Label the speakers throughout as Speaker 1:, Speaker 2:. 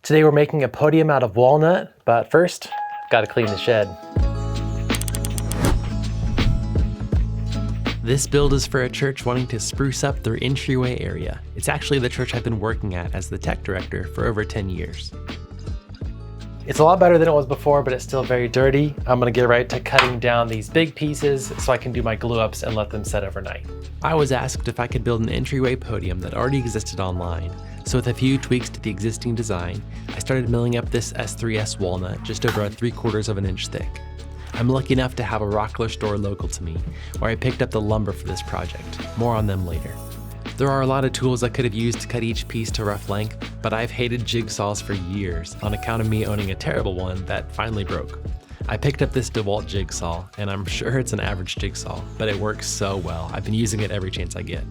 Speaker 1: Today we're making a podium out of walnut, but first, gotta clean the shed. This build is for a church wanting to spruce up their entryway area. It's actually the church I've been working at as the tech director for over 10 years. It's a lot better than it was before, but it's still very dirty. I'm gonna get right to cutting down these big pieces so I can do my glue ups and let them set overnight. I was asked if I could build an entryway podium that already existed online. So with a few tweaks to the existing design, I started milling up this S3S walnut just over 3/4 of an inch thick. I'm lucky enough to have a Rockler store local to me, where I picked up the lumber for this project. More on them later. There are a lot of tools I could have used to cut each piece to rough length, but I've hated jigsaws for years on account of me owning a terrible one that finally broke. I picked up this DeWalt jigsaw, and I'm sure it's an average jigsaw, but it works so well. I've been using it every chance I get.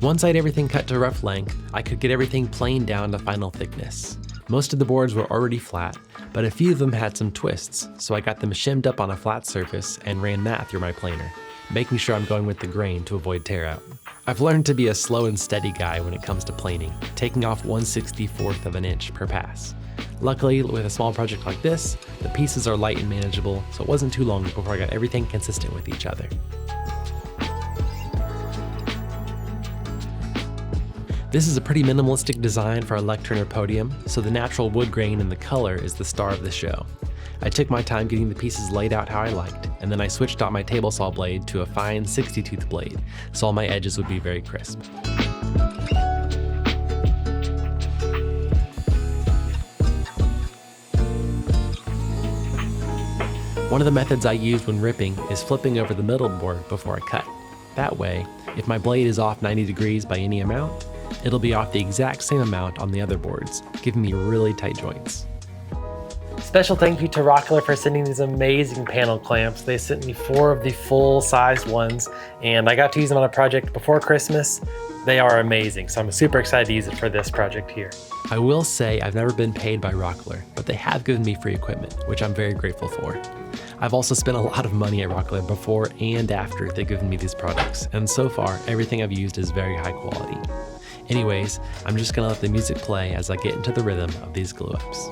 Speaker 1: Once I had everything cut to rough length, I could get everything planed down to final thickness. Most of the boards were already flat, but a few of them had some twists, so I got them shimmed up on a flat surface and ran that through my planer, making sure I'm going with the grain to avoid tear out. I've learned to be a slow and steady guy when it comes to planing, taking off 1/64 of an inch per pass. Luckily, with a small project like this, the pieces are light and manageable, so it wasn't too long before I got everything consistent with each other. This is a pretty minimalistic design for a lectern or podium, so the natural wood grain and the color is the star of the show. I took my time getting the pieces laid out how I liked, and then I switched out my table saw blade to a fine 60-tooth blade, so all my edges would be very crisp. One of the methods I use when ripping is flipping over the middle board before I cut. That way, if my blade is off 90 degrees by any amount, it'll be off the exact same amount on the other boards, giving me really tight joints. Special thank you to Rockler for sending these amazing panel clamps. They sent me 4 of the full-sized ones, and I got to use them on a project before Christmas. They are amazing, so I'm super excited to use it for this project here. I will say I've never been paid by Rockler, but they have given me free equipment, which I'm very grateful for. I've also spent a lot of money at Rockler before and after they've given me these products, and so far, everything I've used is very high quality. Anyways, I'm just gonna let the music play as I get into the rhythm of these glue ups.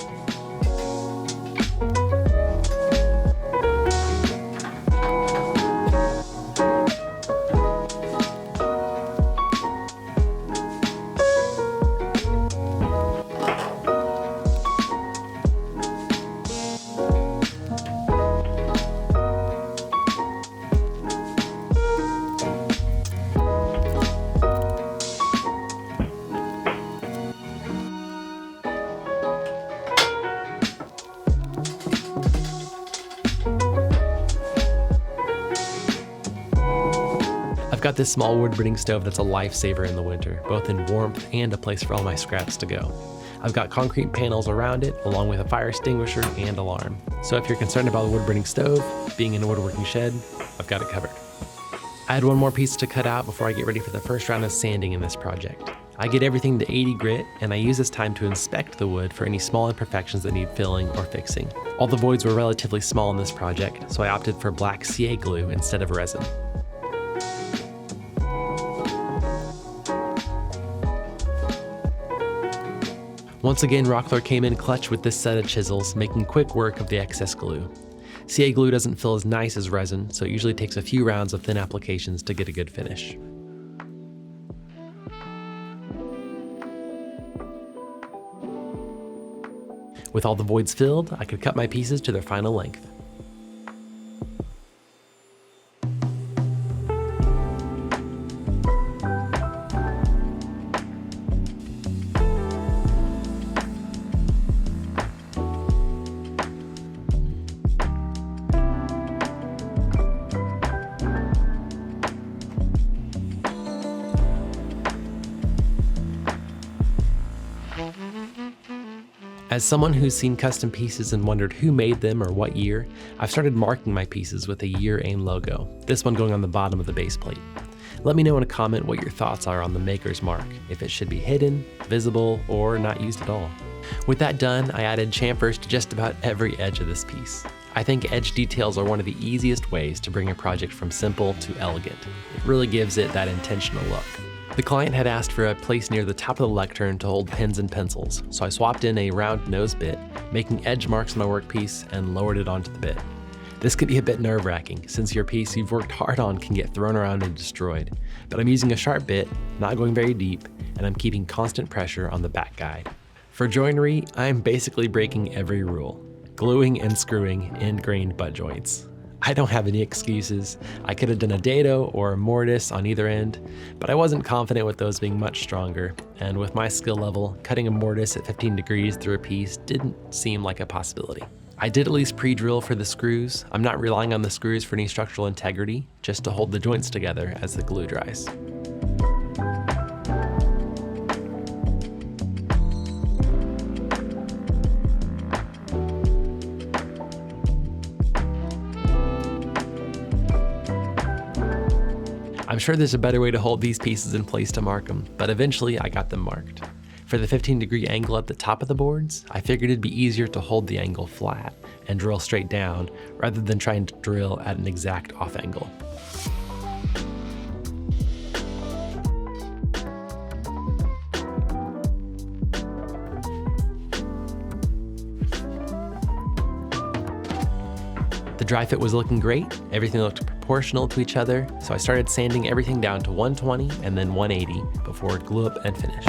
Speaker 1: I've got this small wood burning stove that's a lifesaver in the winter, both in warmth and a place for all my scraps to go. I've got concrete panels around it, along with a fire extinguisher and alarm. So if you're concerned about the wood burning stove, being in a woodworking shed, I've got it covered. I had one more piece to cut out before I get ready for the first round of sanding in this project. I get everything to 80 grit, and I use this time to inspect the wood for any small imperfections that need filling or fixing. All the voids were relatively small in this project, so I opted for black CA glue instead of resin. Once again, Rockler came in clutch with this set of chisels, making quick work of the excess glue. CA glue doesn't feel as nice as resin, so it usually takes a few rounds of thin applications to get a good finish. With all the voids filled, I could cut my pieces to their final length. As someone who's seen custom pieces and wondered who made them or what year, I've started marking my pieces with a year and logo, this one going on the bottom of the base plate. Let me know in a comment what your thoughts are on the maker's mark, if it should be hidden, visible, or not used at all. With that done, I added chamfers to just about every edge of this piece. I think edge details are one of the easiest ways to bring a project from simple to elegant. It really gives it that intentional look. The client had asked for a place near the top of the lectern to hold pens and pencils, so I swapped in a round nose bit, making edge marks on my workpiece, and lowered it onto the bit. This could be a bit nerve-wracking, since your piece you've worked hard on can get thrown around and destroyed. But I'm using a sharp bit, not going very deep, and I'm keeping constant pressure on the back guide. For joinery, I'm basically breaking every rule. Gluing and screwing end-grained butt joints. I don't have any excuses. I could have done a dado or a mortise on either end, but I wasn't confident with those being much stronger, and with my skill level, cutting a mortise at 15 degrees through a piece didn't seem like a possibility. I did at least pre-drill for the screws. I'm not relying on the screws for any structural integrity, just to hold the joints together as the glue dries. I'm sure there's a better way to hold these pieces in place to mark them, but eventually I got them marked. For the 15-degree angle at the top of the boards, I figured it'd be easier to hold the angle flat and drill straight down rather than trying to drill at an exact off angle. The dry fit was looking great, everything looked proportional to each other, so I started sanding everything down to 120 and then 180 before glue up and finish.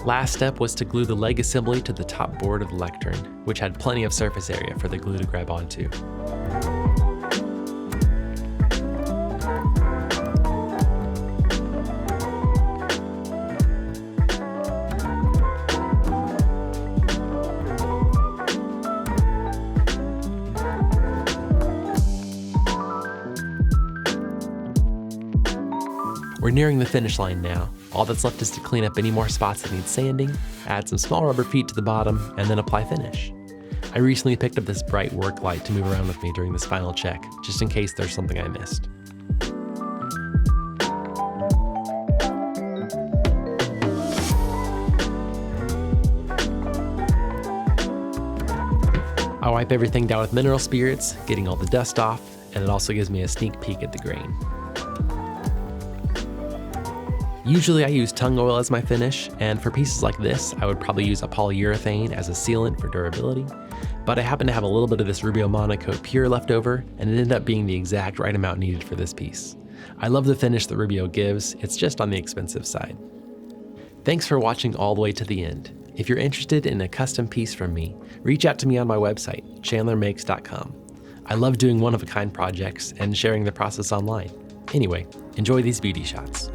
Speaker 1: Last step was to glue the leg assembly to the top board of the lectern, which had plenty of surface area for the glue to grab onto. We're nearing the finish line now. All that's left is to clean up any more spots that need sanding, add some small rubber feet to the bottom, and then apply finish. I recently picked up this bright work light to move around with me during this final check, just in case there's something I missed. I wipe everything down with mineral spirits, getting all the dust off, and it also gives me a sneak peek at the grain. Usually I use tung oil as my finish, and for pieces like this, I would probably use a polyurethane as a sealant for durability, but I happen to have a little bit of this Rubio Monocoat Pure left over, and it ended up being the exact right amount needed for this piece. I love the finish that Rubio gives, it's just on the expensive side. Thanks for watching all the way to the end. If you're interested in a custom piece from me, reach out to me on my website, chandlermakes.com. I love doing one-of-a-kind projects and sharing the process online. Anyway, enjoy these beauty shots.